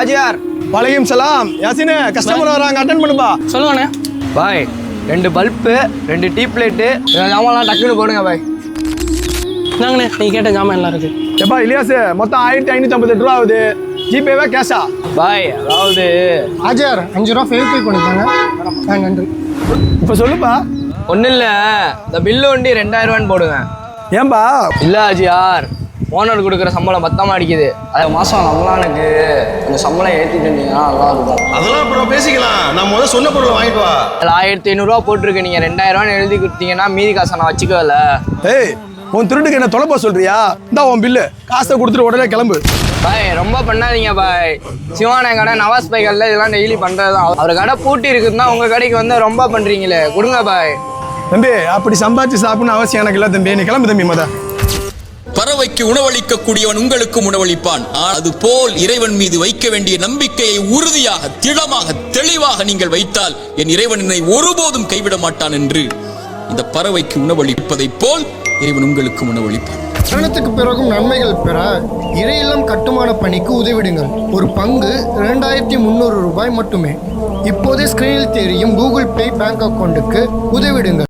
ஆஜியார் வலையும் சலாம் யாசினே கஸ்டமர் வராங்க அட்டென்ட் பண்ணுப்பா. சொல்லுங்கண்ணே. பாய் 2 பல்பு 2 டீ பிளேட்டு ஜாமான்லாம் டக்குன்னு போடுங்க பாய். நாங்கண்ணே நீங்கள் கேட்ட ஜாமான் எல்லாம் இருக்கு. எப்பா இலியாஸ் மொத்தம் 1558 ரூபா ஆகுது. ஜிபேவா கேஷா? பாய் அதாவது ஆஜியார் 5 ரூபா ஃபேவிக்விக் பண்ணிட்டாங்க. நன்றி. இப்போ சொல்லுப்பா. ஒன்றும் இல்லை, இந்த பில்லு வண்டி 2000 போடுங்க. ஏன்பா? இல்லை ஆஜியார், ஓனர் கொடுக்குற சம்பளம் பத்தமாக அடிக்குது. அது மாதம் நம்மளானுக்கு கொஞ்சம் சம்பளம் ஏற்றிட்டீங்கன்னா நல்லா இருக்கும். அதெல்லாம் அப்புறம் பேசிக்கலாம். நான் முதல்ல சொன்ன பொருளை வாங்கிட்டு வா. அதில் 1500 போட்டிருக்கு. நீங்கள் 2000 எழுதி கொடுத்தீங்கன்னா மீதி காசை நான் வச்சுக்கல. ஏய் உன் திருட்டுக்கு என்ன தொலைப்பா சொல்றியா? இந்தா உன் பில்லு, காசை கொடுத்துட்டு உடனே கிளம்பு. பாய் ரொம்ப பண்ணாதீங்க பாய். சிவான கடை நவாஸ் பை கடையில் இதெல்லாம் டெய்லி பண்ணுறது தான். அவர் கடை பூட்டி இருக்குதுன்னா உங்கள் கடைக்கு வந்து ரொம்ப பண்ணுறீங்களே, கொடுங்க பாய். தம்பி அப்படி சம்பாதிச்சு சாப்பிடணும் அவசியம் எனக்கு இல்லை தம்பி. நீ கிளம்பு தம்பி. பறவைக்கு உணவளிக்கக்கூடியவன் உங்களுக்கும் உணவளிப்பான். அது போல் இறைவன் மீது வைக்க வேண்டிய நம்பிக்கையை உறுதியாக, திடமாக, தெளிவாக நீங்கள் வைத்தால் என் இறைவன் என்னை ஒருபோதும் கைவிட மாட்டான் என்று இந்த பறவைக்கு உணவளிப்பதைப் போல் இறைவன் உங்களுக்கும் உணவளிப்பான். மரணத்துக்கு பிறகும் நன்மைகள் பெற இறை இல்லம் கட்டுமான பணிக்கு உதவிடுங்கள். ஒரு பங்கு 2300 ரூபாய் மட்டுமே. இப்போதே ஸ்கிரீனில் தெரியும் கூகுள் பே பேங்க் அக்கௌண்ட்டுக்கு உதவிடுங்கள்.